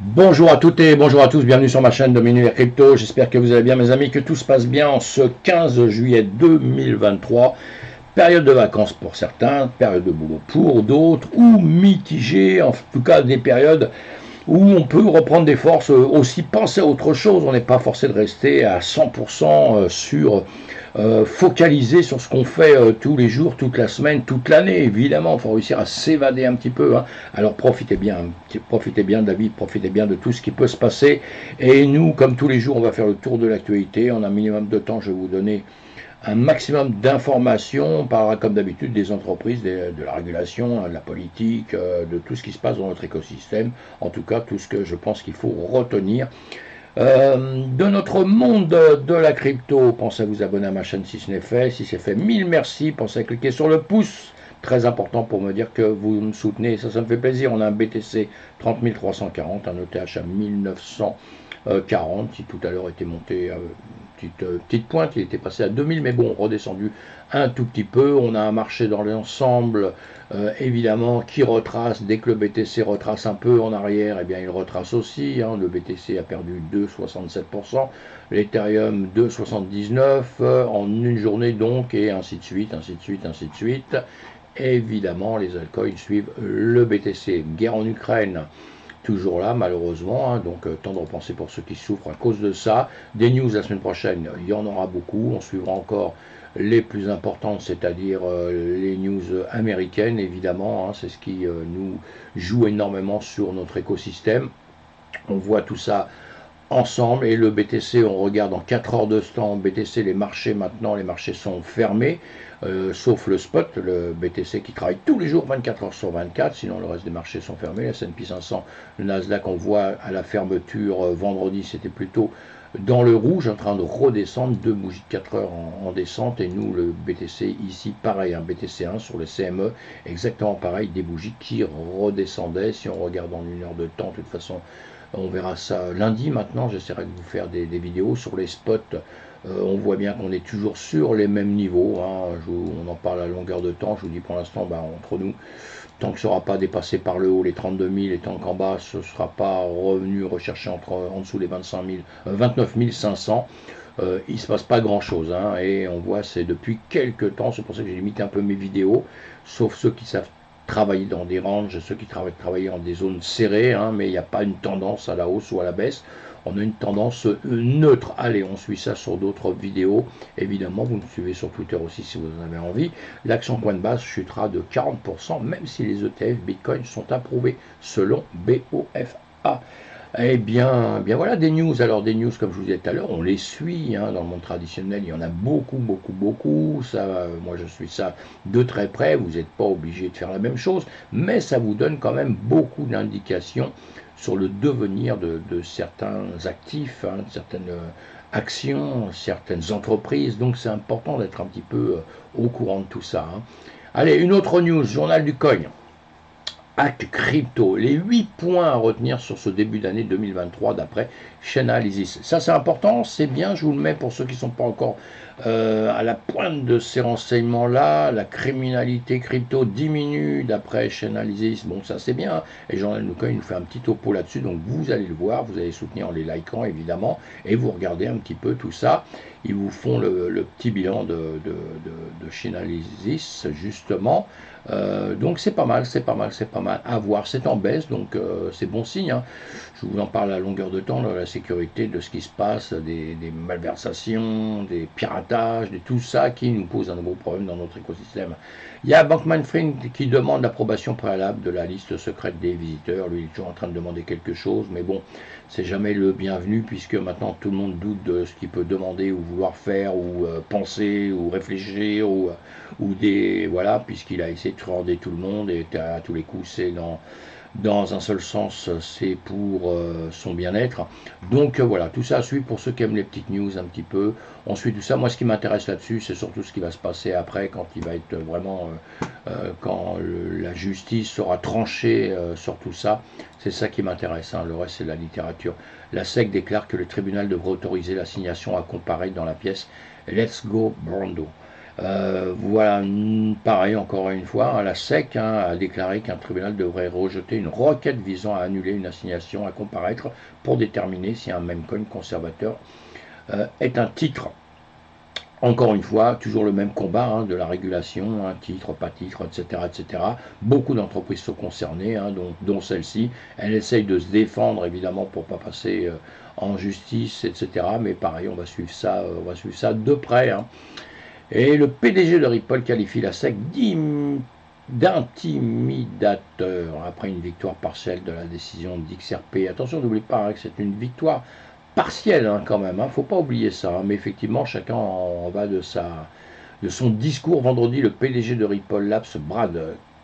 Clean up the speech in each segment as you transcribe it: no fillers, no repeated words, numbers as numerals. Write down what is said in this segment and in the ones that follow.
Bonjour à toutes et bonjour à tous, bienvenue sur ma chaîne Dominique Crypto. J'espère que vous allez bien mes amis, que tout se passe bien en ce 15 juillet 2023. Période de vacances pour certains, période de boulot pour d'autres, ou mitigée, en tout cas des périodes où on peut reprendre des forces, aussi penser à autre chose. On n'est pas forcé de rester à 100% sur focalisé sur ce qu'on fait tous les jours, toute la semaine, toute l'année. Évidemment, il faut réussir à s'évader un petit peu, hein. Alors profitez bien de la vie, profitez bien de tout ce qui peut se passer. Et nous, comme tous les jours, on va faire le tour de l'actualité. En un minimum de temps, je vais vous donner un maximum d'informations. On parlera comme d'habitude des entreprises, de la régulation, de la politique, de tout ce qui se passe dans notre écosystème. En tout cas, tout ce que je pense qu'il faut retenir de notre monde de la crypto. Pensez à vous abonner à ma chaîne si ce n'est fait. Si c'est fait, mille merci. Pensez à cliquer sur le pouce. Très important pour me dire que vous me soutenez. Ça me fait plaisir. On a un BTC 30 340, un ETH à 1940 qui tout à l'heure était monté petite pointe, il était passé à 2000, mais bon, redescendu un tout petit peu. On a un marché dans l'ensemble, évidemment, qui retrace. Dès que le BTC retrace un peu en arrière, eh bien, il retrace aussi, hein. Le BTC a perdu 2,67%, l'Ethereum 2,79% en une journée donc, et ainsi de suite, ainsi de suite, ainsi de suite. Évidemment, les altcoins suivent le BTC. Guerre en Ukraine, toujours là malheureusement, hein. Donc temps de repenser pour ceux qui souffrent à cause de ça. Des news la semaine prochaine, il y en aura beaucoup. On suivra encore les plus importantes, c'est-à-dire les news américaines évidemment, hein. C'est ce qui nous joue énormément sur notre écosystème. On voit tout ça ensemble. Et le BTC, on regarde en 4 heures de temps. BTC, les marchés maintenant, les marchés sont fermés, sauf le spot, le BTC qui travaille tous les jours 24 heures sur 24, sinon le reste des marchés sont fermés. La S&P 500, le Nasdaq, on voit à la fermeture vendredi, c'était plutôt dans le rouge, en train de redescendre, deux bougies de 4 heures en descente, et nous, le BTC ici, pareil, un BTC1 sur le CME, exactement pareil, des bougies qui redescendaient. Si on regarde en une heure de temps, de toute façon, on verra ça lundi maintenant. J'essaierai de vous faire des vidéos sur les spots. On voit bien qu'on est toujours sur les mêmes niveaux, hein. On en parle à longueur de temps. Je vous dis pour l'instant, entre nous, tant que ce ne sera pas dépassé par le haut les 32 000 et tant qu'en bas ce ne sera pas revenu rechercher en dessous les 29 500, il ne se passe pas grand chose, hein. Et on voit, c'est depuis quelques temps, c'est pour ça que j'ai limité un peu mes vidéos, sauf ceux qui savent travailler dans des ranges, ceux qui travaillent en des zones serrées, hein, mais il n'y a pas une tendance à la hausse ou à la baisse. On a une tendance neutre. Allez, on suit ça sur d'autres vidéos. Évidemment, vous me suivez sur Twitter aussi si vous en avez envie. L'action point de base chutera de 40%, même si les ETF Bitcoin sont approuvés selon BOFA. Eh bien, bien voilà des news. Alors des news, comme je vous disais tout à l'heure, on les suit, hein, dans le monde traditionnel. Il y en a beaucoup, beaucoup, beaucoup. Ça, moi, je suis ça de très près. Vous n'êtes pas obligé de faire la même chose, mais ça vous donne quand même beaucoup d'indications sur le devenir de certains actifs, hein, de certaines actions, certaines entreprises. Donc c'est important d'être un petit peu au courant de tout ça, hein. Allez, une autre news, journal du coin. Hack Crypto, les 8 points à retenir sur ce début d'année 2023 d'après Chainalysis. Ça c'est important, c'est bien, je vous le mets pour ceux qui ne sont pas encore à la pointe de ces renseignements-là. La criminalité crypto diminue d'après Chainalysis. Bon, ça c'est bien, hein. Et Journal du Coin nous fait un petit topo là-dessus, donc vous allez le voir, vous allez soutenir en les likant évidemment, et vous regardez un petit peu tout ça. Ils vous font le petit bilan de Chainalysis justement. Donc c'est pas mal, c'est pas mal, c'est pas mal à voir. C'est en baisse, donc c'est bon signe, hein. Je vous en parle à longueur de temps, de la sécurité, de ce qui se passe, des malversations, des piratages, de tout ça qui nous pose un gros problème dans notre écosystème. Il y a Bankman-Fried qui demande l'approbation préalable de la liste secrète des visiteurs. Lui, il est toujours en train de demander quelque chose, mais bon, c'est jamais le bienvenu puisque maintenant tout le monde doute de ce qu'il peut demander ou vouloir faire ou penser ou réfléchir ou des voilà, puisqu'il a essayé de truander tout le monde et à tous les coups c'est dans un seul sens, c'est pour son bien-être. Donc voilà, tout ça à suivre pour ceux qui aiment les petites news un petit peu. On suit tout ça. Moi, ce qui m'intéresse là-dessus, c'est surtout ce qui va se passer après, quand il va être vraiment, quand la justice sera tranchée sur tout ça. C'est ça qui m'intéresse, hein. Le reste, c'est la littérature. La SEC déclare que le tribunal devrait autoriser l'assignation à comparaître dans la pièce Let's Go Brando. Voilà, pareil encore une fois, hein, la SEC a déclaré qu'un tribunal devrait rejeter une requête visant à annuler une assignation à comparaître pour déterminer si un meme coin conservateur est un titre. Encore une fois, toujours le même combat hein, de la régulation, hein, titre, pas titre, etc. etc. Beaucoup d'entreprises sont concernées, hein, dont celle-ci. Elle essaye de se défendre évidemment pour ne pas passer en justice, etc. Mais pareil, on va suivre ça de près. Hein. Et le PDG de Ripple qualifie la SEC d'intimidateur après une victoire partielle de la décision d'XRP. Attention, n'oubliez pas hein, que c'est une victoire partielle hein, quand même, il ne faut pas oublier ça. Hein, mais effectivement, chacun en va de son discours. Vendredi, le PDG de Ripple Labs, Brad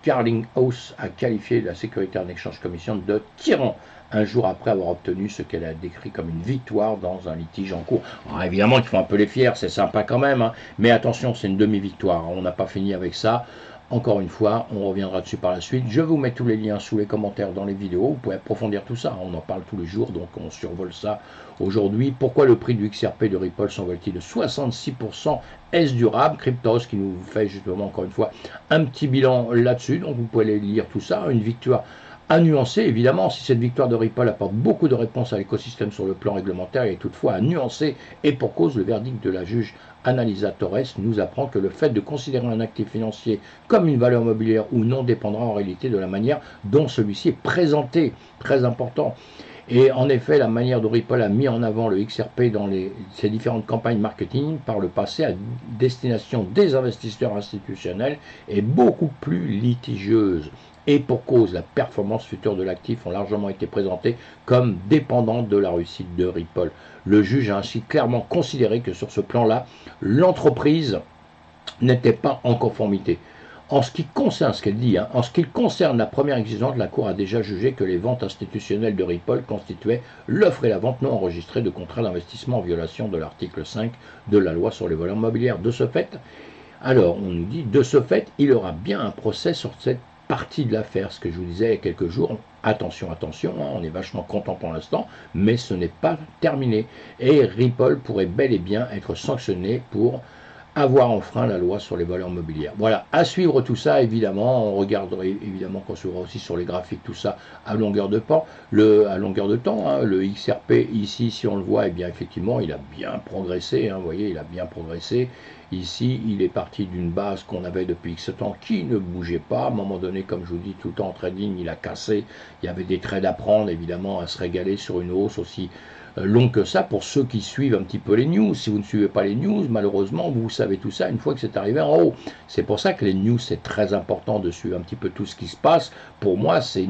Carlinghouse, a qualifié la Securities and Exchange Commission de tyran un jour après avoir obtenu ce qu'elle a décrit comme une victoire dans un litige en cours. Alors évidemment qu'ils font un peu les fiers, c'est sympa quand même, hein, mais attention, c'est une demi-victoire, on n'a pas fini avec ça. Encore une fois, on reviendra dessus par la suite. Je vous mets tous les liens sous les commentaires dans les vidéos. Vous pouvez approfondir tout ça. On en parle tous les jours, donc on survole ça aujourd'hui. Pourquoi le prix du XRP de Ripple s'envole-t-il de 66%? Est-ce durable? Cryptos qui nous fait justement, encore une fois, un petit bilan là-dessus. Donc vous pouvez aller lire tout ça. Une victoire à nuancer, évidemment, si cette victoire de Ripple apporte beaucoup de réponses à l'écosystème sur le plan réglementaire, il est toutefois à nuancer, et pour cause, le verdict de la juge Analisa Torres nous apprend que le fait de considérer un actif financier comme une valeur mobilière ou non dépendra en réalité de la manière dont celui-ci est présenté, très important. Et en effet, la manière dont Ripple a mis en avant le XRP dans ses différentes campagnes marketing par le passé à destination des investisseurs institutionnels est beaucoup plus litigieuse. Et pour cause, la performance future de l'actif ont largement été présentées comme dépendante de la réussite de Ripple. Le juge a ainsi clairement considéré que sur ce plan-là, l'entreprise n'était pas en conformité. En ce qui concerne ce qu'elle dit, hein, en ce qui concerne la première exigence, la Cour a déjà jugé que les ventes institutionnelles de Ripple constituaient l'offre et la vente non enregistrée de contrats d'investissement en violation de l'article 5 de la loi sur les valeurs mobilières. De ce fait, alors on nous dit, de ce fait, il y aura bien un procès sur cette partie de l'affaire, ce que je vous disais il y a quelques jours. Attention, attention, hein, on est vachement content pour l'instant, mais ce n'est pas terminé. Et Ripple pourrait bel et bien être sanctionné pour avoir enfreint la loi sur les valeurs mobilières. Voilà, à suivre tout ça, évidemment, on regarderait évidemment qu'on se voit aussi sur les graphiques, tout ça à longueur de temps, hein, le XRP ici, si on le voit, eh bien effectivement, il a bien progressé, hein, vous voyez, il a bien progressé. Ici, il est parti d'une base qu'on avait depuis X temps qui ne bougeait pas. À un moment donné, comme je vous dis, tout en trading, il a cassé. Il y avait des trades à prendre, évidemment, à se régaler sur une hausse aussi long que ça pour ceux qui suivent un petit peu les news. Si vous ne suivez pas les news, malheureusement, vous savez tout ça une fois que c'est arrivé en haut. C'est pour ça que les news, c'est très important de suivre un petit peu tout ce qui se passe. Pour moi, c'est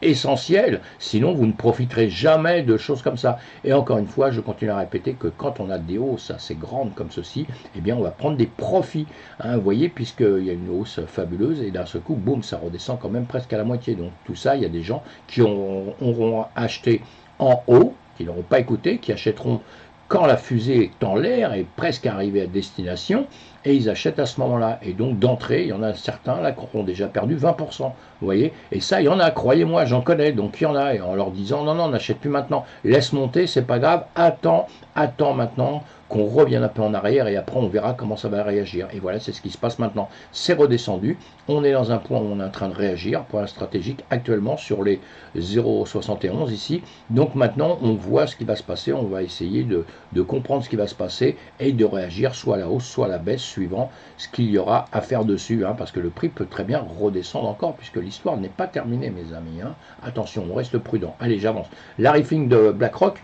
essentiel, sinon vous ne profiterez jamais de choses comme ça. Et encore une fois, je continue à répéter que quand on a des hausses assez grandes comme ceci, eh bien on va prendre des profits, hein, vous voyez, puisqu'il y a une hausse fabuleuse et d'un seul coup, boum, ça redescend quand même presque à la moitié. Donc tout ça, il y a des gens qui auront acheté en haut, qui n'auront pas écouté, qui achèteront quand la fusée est en l'air et presque arrivée à destination, et ils achètent à ce moment-là. Et donc d'entrée, il y en a certains là qui auront déjà perdu 20%. Vous voyez, et ça, il y en a, croyez-moi, j'en connais. Donc il y en a, et en leur disant non, non, n'achète plus maintenant, laisse monter, c'est pas grave, attends maintenant qu'on revienne un peu en arrière et après on verra comment ça va réagir. Et voilà, c'est ce qui se passe maintenant. C'est redescendu. On est dans un point où on est en train de réagir, point stratégique actuellement sur les 0,71 ici. Donc maintenant, on voit ce qui va se passer. On va essayer de comprendre ce qui va se passer et de réagir soit à la hausse, soit à la baisse, suivant ce qu'il y aura à faire dessus. Hein, parce que le prix peut très bien redescendre encore, puisque l'histoire n'est pas terminée, mes amis. Hein. Attention, on reste prudent. Allez, j'avance. Larry Fink de BlackRock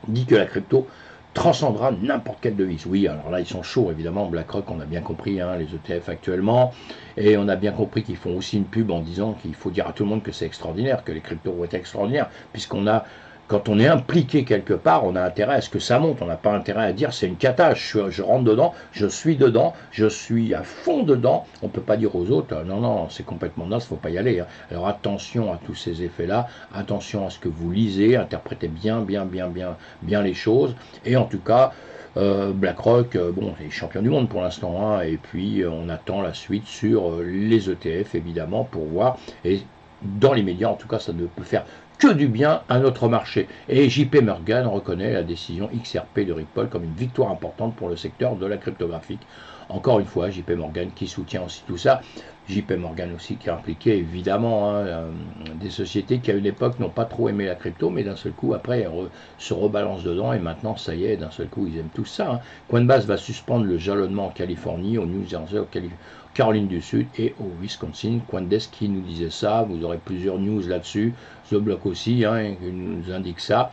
dit que la crypto transcendra n'importe quelle devise. Oui, alors là, ils sont chauds, évidemment. BlackRock, on a bien compris, hein, les ETF actuellement. Et on a bien compris qu'ils font aussi une pub en disant qu'il faut dire à tout le monde que c'est extraordinaire, que les cryptos vont être extraordinaires, puisqu'on a, quand on est impliqué quelque part, on a intérêt à ce que ça monte. On n'a pas intérêt à dire c'est une cata, je rentre dedans, je suis à fond dedans. On ne peut pas dire aux autres, non, non, c'est complètement naze, il ne faut pas y aller. Hein. Alors attention à tous ces effets-là, attention à ce que vous lisez, interprétez bien les choses. Et en tout cas, BlackRock, bon, est champion du monde pour l'instant, hein, et puis on attend la suite sur les ETF, évidemment, pour voir. Et dans les médias, en tout cas, ça ne peut faire que du bien à notre marché. Et JP Morgan reconnaît la décision XRP de Ripple comme une victoire importante pour le secteur de la cryptographique. Encore une fois, JP Morgan qui soutient aussi tout ça. JP Morgan aussi qui est impliqué, évidemment, hein, des sociétés qui à une époque n'ont pas trop aimé la crypto, mais d'un seul coup, après, elles se rebalancent dedans, et maintenant, ça y est, d'un seul coup, ils aiment tout ça. Hein. Coinbase va suspendre le jalonnement en Californie, au New Jersey, Caroline du Sud et au Wisconsin. Coindesk qui nous disait ça, vous aurez plusieurs news là-dessus, The Block aussi, hein, qui nous indique ça.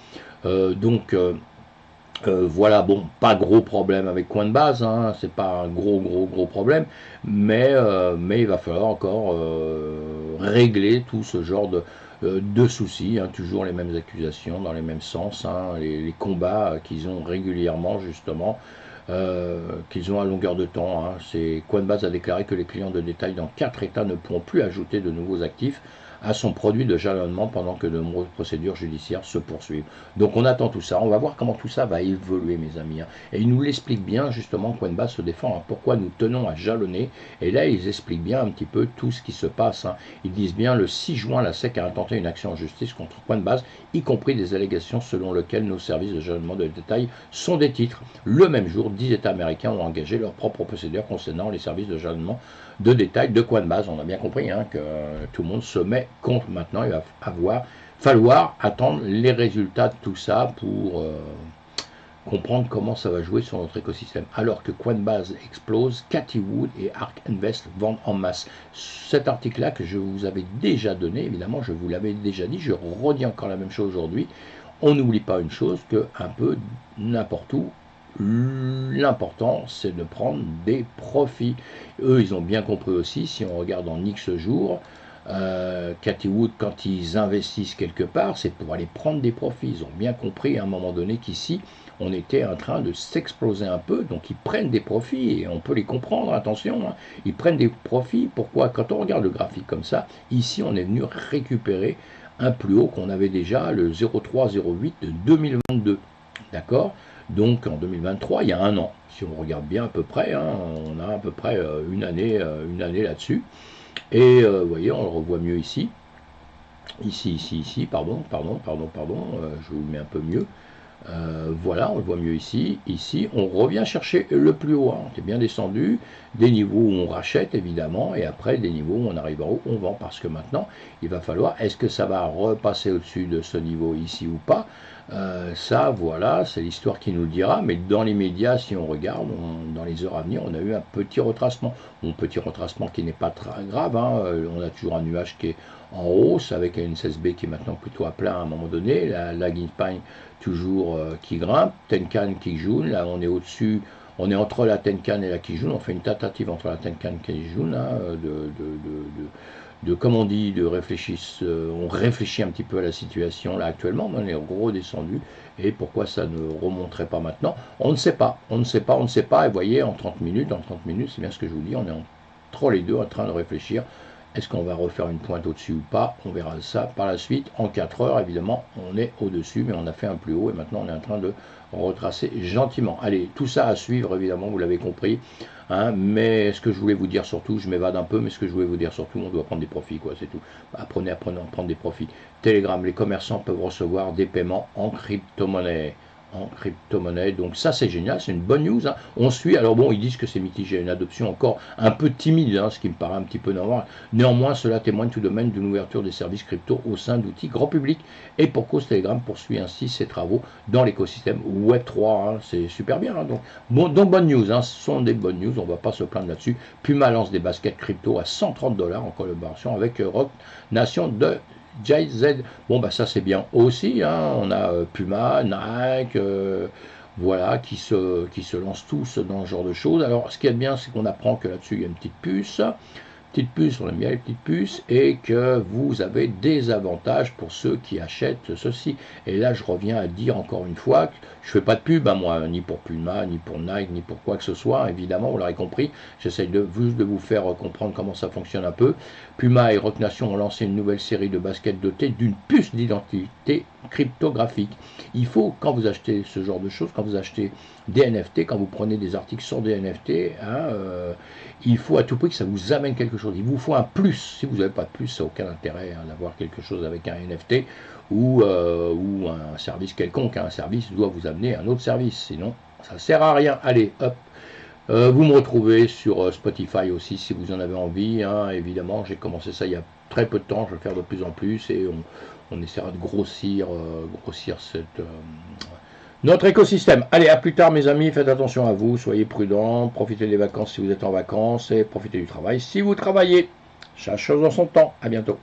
Voilà, bon, pas gros problème avec Coinbase, hein, c'est pas un gros problème, mais il va falloir encore régler tout ce genre de soucis, hein, toujours les mêmes accusations dans les mêmes sens, hein, les combats qu'ils ont régulièrement justement, qu'ils ont à longueur de temps. Hein. Coinbase a déclaré que les clients de détail dans 4 États ne pourront plus ajouter de nouveaux actifs à son produit de jalonnement pendant que de nombreuses procédures judiciaires se poursuivent. Donc on attend tout ça, on va voir comment tout ça va évoluer mes amis. Hein. Et ils nous l'expliquent bien justement, Coinbase se défend, hein, pourquoi nous tenons à jalonner. Et là ils expliquent bien un petit peu tout ce qui se passe. Hein. Ils disent bien le 6 juin, la SEC a intenté une action en justice contre Coinbase, y compris des allégations selon lesquelles nos services de jalonnement de détail sont des titres. Le même jour, 10 États américains ont engagé leurs propres procédures concernant les services de jalonnement de détail de Coinbase. On a bien compris hein, que tout le monde se met contre maintenant. Il va falloir attendre les résultats de tout ça pour comprendre comment ça va jouer sur notre écosystème. Alors que Coinbase explose, Cathie Wood et ARK Invest vendent en masse. Cet article-là que je vous avais déjà donné, évidemment, je vous l'avais déjà dit, je redis encore la même chose aujourd'hui. On n'oublie pas une chose, que un peu n'importe où, l'important c'est de prendre des profits. Eux ils ont bien compris aussi, si on regarde en X jours, Cathie Wood quand ils investissent quelque part c'est pour aller prendre des profits. Ils ont bien compris à un moment donné qu'ici on était en train de s'exploser un peu, donc ils prennent des profits et on peut les comprendre, attention, hein. Ils prennent des profits. Pourquoi? Quand on regarde le graphique comme ça, ici on est venu récupérer un plus haut qu'on avait déjà, le 0,308 de 2022, d'accord? Donc en 2023, il y a un an, si on regarde bien à peu près, hein, on a à peu près une année là-dessus. Et vous voyez, on le revoit mieux ici. Ici, pardon, je vous le mets un peu mieux. Voilà, on le voit mieux ici. Ici, on revient chercher le plus haut. Hein. On est bien descendu, des niveaux où on rachète évidemment, et après des niveaux où on arrive en haut, on vend. Parce que maintenant, il va falloir, est-ce que ça va repasser au-dessus de ce niveau ici ou pas? Ça, voilà, c'est l'histoire qui nous le dira. Mais dans les médias, si on regarde, dans les heures à venir, on a eu un petit retracement. Un petit retracement qui n'est pas très grave. Hein. On a toujours un nuage qui est en hausse avec une SSB qui est maintenant plutôt à plein à un moment donné. La Guinpine toujours qui grimpe, Tenkan qui jaune, là on est au-dessus, on est entre la Tenkan et la Kijun, on fait une tentative entre la Tenkan et la Kijun, hein, comme on dit, on réfléchit un petit peu à la situation là actuellement, on est redescendu, et pourquoi ça ne remonterait pas maintenant, on ne sait pas, et vous voyez, en 30 minutes, c'est bien ce que je vous dis, on est entre les deux en train de réfléchir. Est-ce qu'on va refaire une pointe au-dessus ou pas? On verra ça par la suite. En 4 heures, évidemment, on est au-dessus, mais on a fait un plus haut et maintenant on est en train de retracer gentiment. Allez, tout ça à suivre, évidemment, vous l'avez compris. Hein, mais ce que je voulais vous dire surtout, je m'évade un peu, mais ce que je voulais vous dire surtout, on doit prendre des profits, quoi, c'est tout. Apprenez à prendre des profits. Telegram, les commerçants peuvent recevoir des paiements en crypto-monnaie. Donc ça c'est génial, c'est une bonne news. Hein. On suit, alors bon, ils disent que c'est mitigé, une adoption encore un peu timide, hein, ce qui me paraît un petit peu normal. Néanmoins, cela témoigne tout de même d'une ouverture des services crypto au sein d'outils grand public. Et pour cause, Telegram poursuit ainsi ses travaux dans l'écosystème Web3. Hein. C'est super bien. Hein. Donc bonne news, hein. Ce sont des bonnes news, on ne va pas se plaindre là-dessus. Puma lance des baskets crypto à $130 en collaboration avec Rock Nation de JZ. Bon bah ça c'est bien aussi, hein. On a Puma, Nike, voilà, qui se lancent tous dans ce genre de choses. Alors ce qui est bien, c'est qu'on apprend que là-dessus il y a une petite puce, on aime bien les petites puces, et que vous avez des avantages pour ceux qui achètent ceci. Et là je reviens à dire encore une fois que je fais pas de pub, hein, moi, ni pour Puma, ni pour Nike, ni pour quoi que ce soit, évidemment, vous l'aurez compris, j'essaye juste de vous faire comprendre comment ça fonctionne un peu. Puma et Rock Nation ont lancé une nouvelle série de baskets dotées d'une puce d'identité cryptographique. Il faut, quand vous achetez ce genre de choses, quand vous achetez des NFT, quand vous prenez des articles sur des NFT, hein, il faut à tout prix que ça vous amène quelque chose. Il vous faut un plus. Si vous n'avez pas de plus, ça n'a aucun intérêt, hein, d'avoir quelque chose avec un NFT ou un service quelconque. Un service doit vous amener à un autre service, sinon ça ne sert à rien. Allez, hop, Vous me retrouvez sur Spotify aussi si vous en avez envie, hein, évidemment. J'ai commencé ça il y a très peu de temps, je vais le faire de plus en plus et on essaiera de grossir notre écosystème. Allez, à plus tard mes amis, faites attention à vous, soyez prudents, profitez des vacances si vous êtes en vacances et profitez du travail si vous travaillez. Chaque chose en son temps, à bientôt.